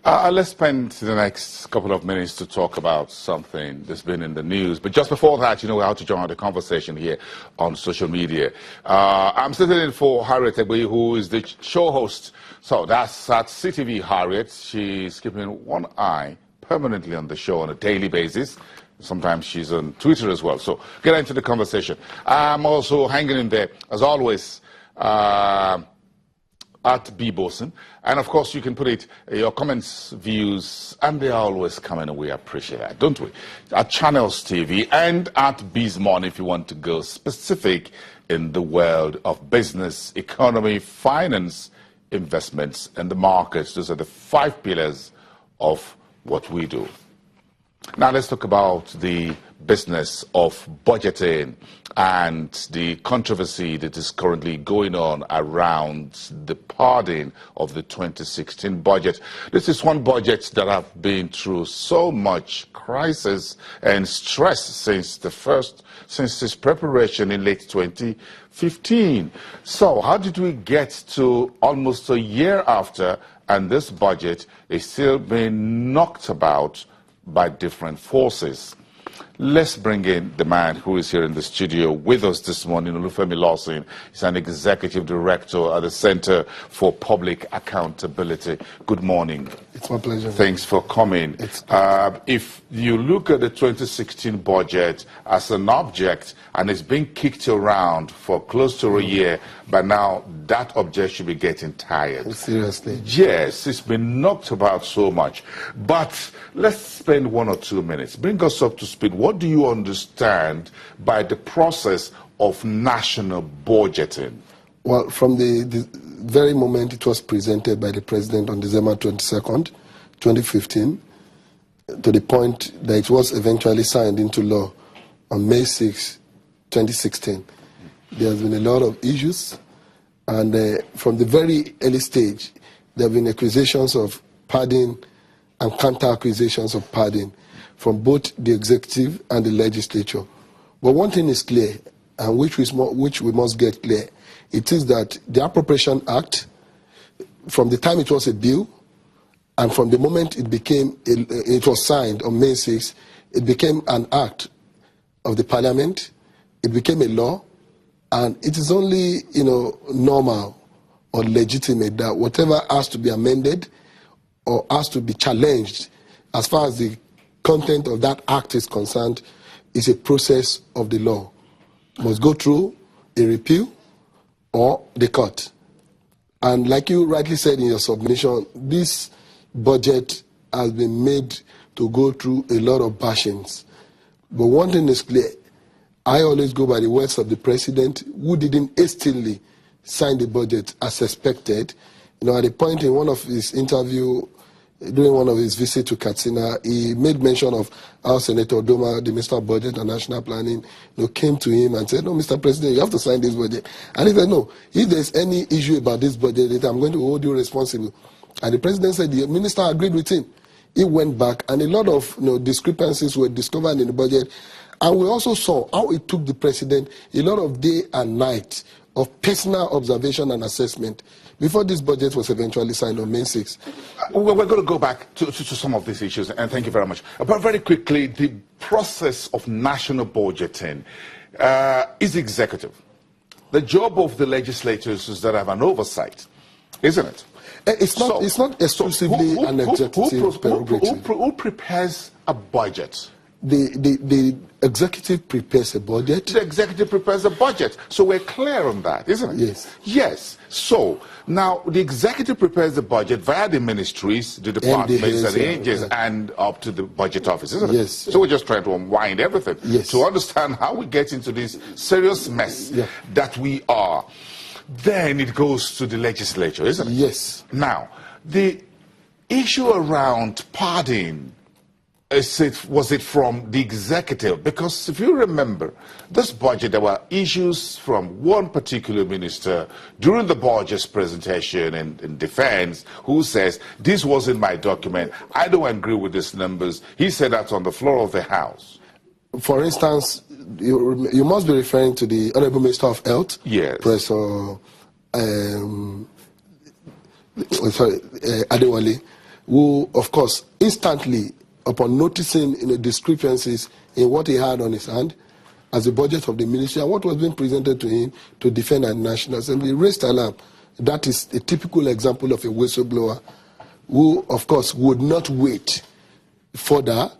Let's spend the next couple of minutes to talk about something that's been in the news. But just before that, you know how to join the conversation here on social media. I'm sitting in for Harriet Egbe, who is the show host. So that's at CTV Harriet. She's keeping one eye permanently on the show on a daily basis. Sometimes she's on Twitter as well. So get into the conversation. I'm also hanging in there, as always, at B. Boson. And of course, you can put it, your comments, views, and they are always coming, and we appreciate that, don't we? At Channels TV and at B's Morning if you want to go specific in the world of business, economy, finance, investments, and the markets. Those are the 5 pillars of what we do. Now let's talk about the business of budgeting and the controversy that is currently going on around the parting of the 2016 budget. This is one budget that have been through so much crisis and stress since its preparation in late 2015. So how did we get to almost a year after, and this budget is still being knocked about by different forces? Let's bring in the man who is here in the studio with us this morning, Olufemi Lawson. He's an executive director at the Center for Public Accountability. Good morning. It's my pleasure. Thanks for coming. If you look at the 2016 budget as an object, and it's been kicked around for close to a year, but now that object should be getting tired. Seriously? Yes, it's been knocked about so much. But let's spend 1 or 2 minutes. Bring us up to speed. What do you understand by the process of national budgeting? Well, from the very moment it was presented by the President on December 22nd, 2015, to the point that it was eventually signed into law on May 6, 2016, there's been a lot of issues. And from the very early stage, there have been accusations of padding and counter-accusations of padding from both the executive and the legislature. But one thing is clear, and which we must get clear, it is that the Appropriation Act, from the time it was a bill, and from the moment it was signed on May 6, it became an act of the Parliament, it became a law, and it is only, normal or legitimate that whatever has to be amended or has to be challenged as far as the content of that act is concerned is a process of the law. It must go through a repeal or the court. And like you rightly said in your submission, this budget has been made to go through a lot of bashings. But one thing is clear, I always go by the words of the President, who didn't hastily sign the budget as expected. At the point in one of his interview, during one of his visits to Katsina, he made mention of how Senator Doma, the Minister of Budget and National Planning, came to him and said, "No, Mr. President, you have to sign this budget." And he said, "No, if there's any issue about this budget, I'm going to hold you responsible." And the President said the Minister agreed with him. He went back, and a lot of discrepancies were discovered in the budget. And we also saw how it took the President a lot of day and night of personal observation and assessment before this budget was eventually signed on May 6. We're going to go back to some of these issues, and thank you very much. But very quickly, the process of national budgeting is executive. The job of the legislators is that have an oversight, isn't it? It's not exclusively an executive prerogative. Who prepares a budget? The executive prepares a budget. The executive prepares a budget. So we're clear on that, isn't it? Yes. Yes. So now the executive prepares the budget via the ministries, the departments, and the agencies, and up to the budget office, isn't it? Yes. So we're just trying to unwind everything to understand how we get into this serious mess that we are. Then it goes to the legislature, isn't it? Yes. Now, the issue around pardoning, was it from the executive? Because if you remember, this budget, there were issues from one particular minister during the budget's presentation in defense who says, "This wasn't my document. I don't agree with these numbers." He said that on the floor of the House. For instance, you must be referring to the Honorable Minister of Health, Professor Adewale. who, of course, instantly, upon noticing discrepancies in what he had on his hand as the budget of the ministry and what was being presented to him to defend the National Assembly, raised alarm. That is a typical example of a whistleblower who, of course, would not wait further,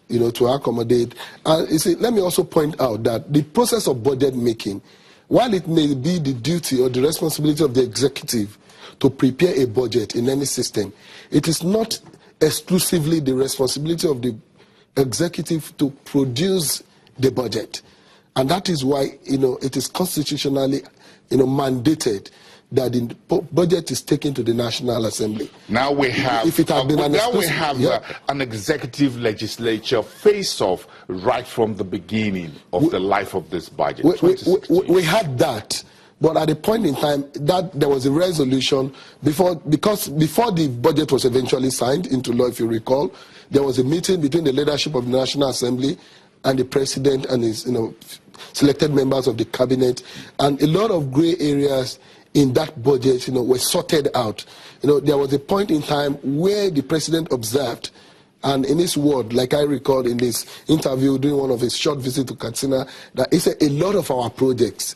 to accommodate. And you see, let me also point out that the process of budget making, while it may be the duty or the responsibility of the executive to prepare a budget in any system, it is not exclusively the responsibility of the executive to produce the budget. And that is why, it is constitutionally, mandated that the budget is taken to the National Assembly. Now we have, if it had been an executive legislature face-off right from the beginning of the life of this budget. We had that, but at a point in time, that there was a resolution before the budget was eventually signed into law. If you recall, there was a meeting between the leadership of the National Assembly and the president and his, selected members of the cabinet, and a lot of gray areas in that budget, were sorted out. There was a point in time where the president observed, and in his word, like I recalled in this interview during one of his short visits to Katsina, that he said a lot of our projects,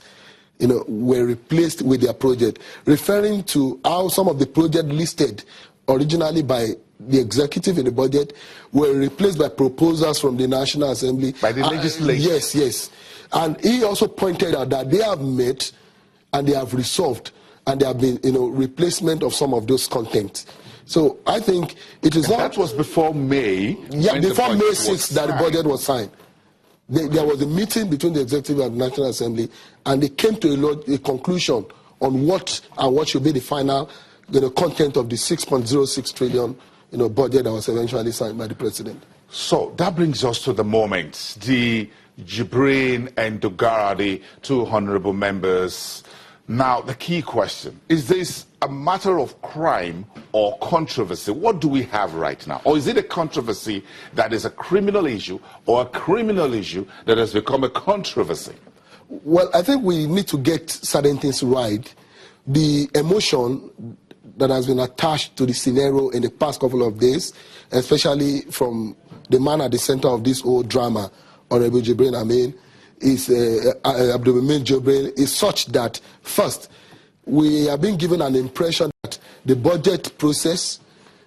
were replaced with their project, referring to how some of the projects listed originally by the executive in the budget were replaced by proposals from the National Assembly. By the legislature. Yes. And he also pointed out that they have met and they have resolved, and there have been, replacement of some of those contents. So I think it is not. That was before May. Yeah, before May 6th that the budget was signed. There was a meeting between the executive and the National Assembly, and they came to a conclusion on what should be the final, content of the 6.06 trillion, budget that was eventually signed by the president. So that brings us to the moment. The Jibrin and Dogara, the two honorable members. Now, the key question, is this a matter of crime or controversy? What do we have right now? Or is it a controversy that is a criminal issue, or a criminal issue that has become a controversy? Well, I think we need to get certain things right. The emotion that has been attached to the scenario in the past couple of days, especially from the man at the center of this whole drama, Honorable Jibrin Amin, Abdulmumin Jibrin, is such that, first, we have been given an impression that the budget process,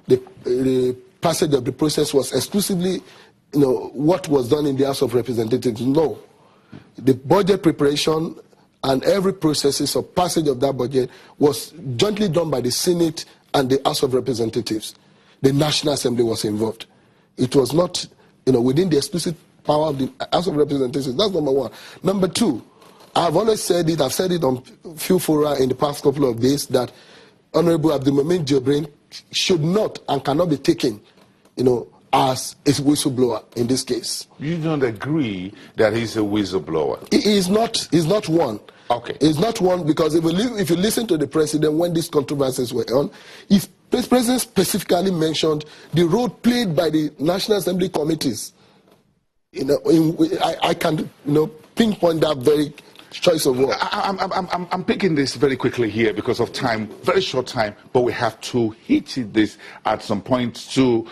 the passage of the process was exclusively, what was done in the House of Representatives. No. The budget preparation and every process of passage of that budget was jointly done by the Senate and the House of Representatives. The National Assembly was involved. It was not, within the explicit power of the House of Representatives. That's number one. Number two, I've always said it, I've said it on few fora in the past couple of days, that Honorable Abdulmumin Jibrin should not and cannot be taken, as a whistleblower in this case. You don't agree that he's a whistleblower? He's not one. Okay. He's not one, because if you listen to the president when these controversies were on, the president specifically mentioned the role played by the National Assembly committees. I can pinpoint that very choice of word. I'm picking this very quickly here because of time, very short time, but we have to hit this at some point to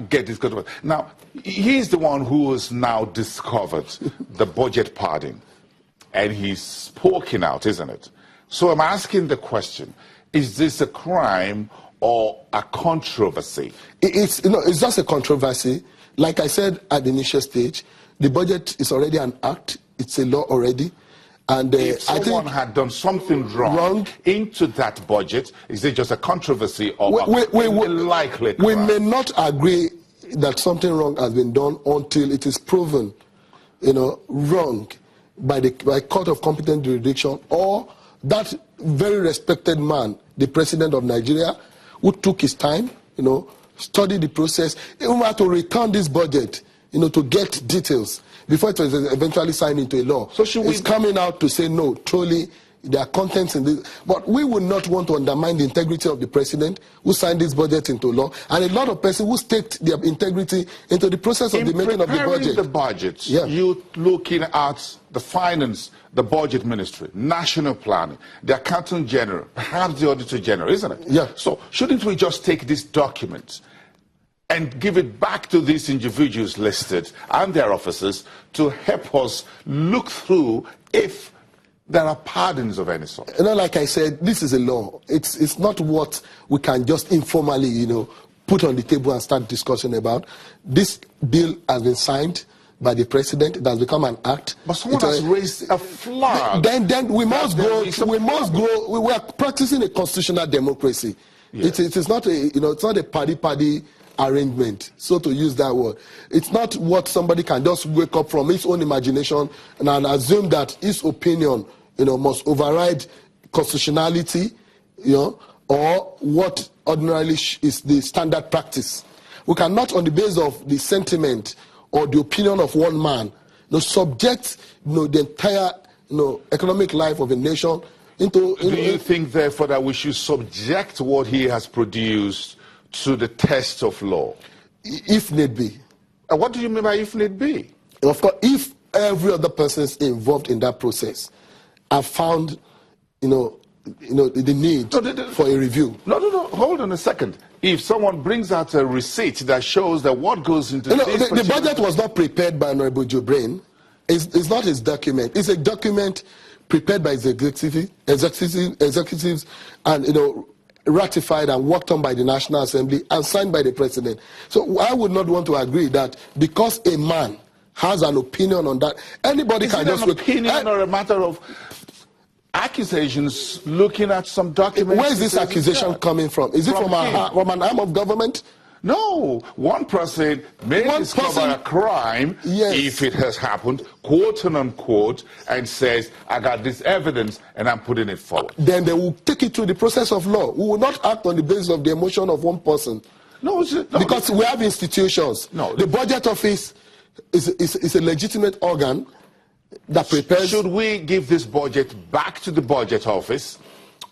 get this going. Now, he's the one who has now discovered the budget padding, and he's spoken out, isn't it? So I'm asking the question, is this a crime or a controversy? It's just a controversy. Like I said at the initial stage, the budget is already an act. It's a law already. And if someone had done something wrong into that budget, is it just a controversy or a likely crime? We may not agree that something wrong has been done until it is proven, wrong by court of competent jurisdiction, or that very respected man, the president of Nigeria, who took his time, study the process, even had to return this budget, to get details before it was eventually signed into a law. So he's coming out to say, no, truly, there are contents in this. But we would not want to undermine the integrity of the president who signed this budget into law, and a lot of persons who staked their integrity into the process of the making of the budget. In preparing the budget, you looking at the finance, the budget ministry, national planning, the accountant general, perhaps the auditor general, isn't it? Yeah. So shouldn't we just take this document and give it back to these individuals listed and their officers to help us look through if there are pardons of any sort. You know, like I said, this is a law. It's not what we can just informally, put on the table and start discussing about. This bill has been signed by the president. It has become an act. But someone has raised a flag. Then we must go. We are practicing a constitutional democracy. Yes. It is not it's not a party arrangement, so to use that word. It's not what somebody can just wake up from his own imagination and assume that his opinion, must override constitutionality, or what ordinarily is the standard practice. We cannot, on the basis of the sentiment or the opinion of one man, subject the entire economic life of a nation into. Do you think, therefore, that we should subject what he has produced to the test of law? If need be. And what do you mean by if need be? Of course, if every other person involved in that process have found, the need for a review. No. Hold on a second. If someone brings out a receipt that shows that what goes into the budget was not prepared by Honorable Jobrin. It's not his document. It's a document prepared by his executives and ratified and worked on by the National Assembly and signed by the president. So I would not want to agree that because a man has an opinion on that, anybody can just... Is it an opinion or a matter of accusations looking at some documents? Where is this accusation coming from? Is it from an arm of government? No. One person may discover a crime, if it has happened, quote and unquote, and says, I got this evidence and I'm putting it forward. Then they will take it through the process of law. We will not act on the basis of the emotion of one person. Because we have institutions. The budget office is a legitimate organ that prepares. Should we give this budget back to the budget office,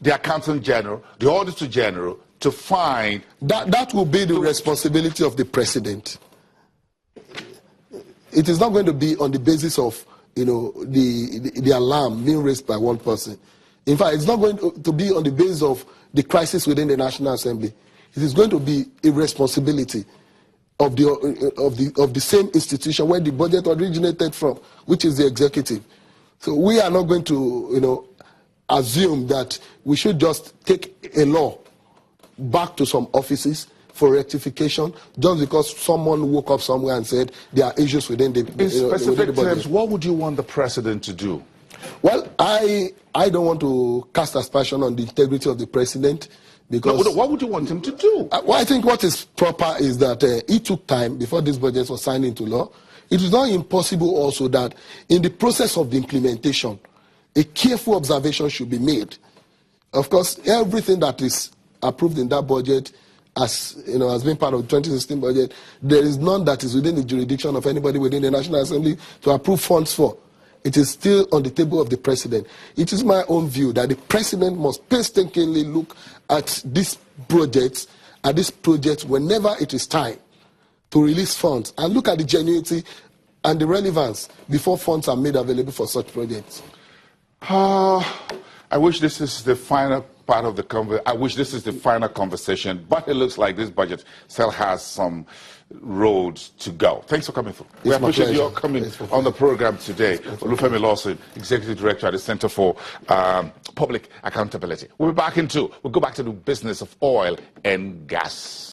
the accountant general, the auditor general, to find that will be the responsibility of the president. It is not going to be on the basis of the alarm being raised by one person. In fact, it's not going to be on the basis of the crisis within the National Assembly. It is going to be a responsibility of the same institution where the budget originated from, which is the executive. So we are not going to assume that we should just take a law back to some offices for rectification just because someone woke up somewhere and said there are issues within the in specific terms. What would you want the president to do? Well, I don't want to cast aspersion on the integrity of the president, because what would you want him to do? Well, I think what is proper is that it took time before this budget was signed into law. It is not impossible also that in the process of the implementation, a careful observation should be made. Of course, everything that is approved in that budget has been part of the 2016 budget. There is none that is within the jurisdiction of anybody within the National Assembly to approve funds for. It is still on the table of the president. It is my own view that the president must painstakingly look at these projects, whenever it is time to release funds, and look at the genuinity and the relevance before funds are made available for such projects. I wish this is the final part of the conversation. I wish this is the final conversation, but it looks like this budget still has some roads to go. Thanks for coming through. We appreciate your coming on the program today. Olufemi Lawson, Executive Director at the Center for Public Accountability. We'll be back in 2. We'll go back to the business of oil and gas.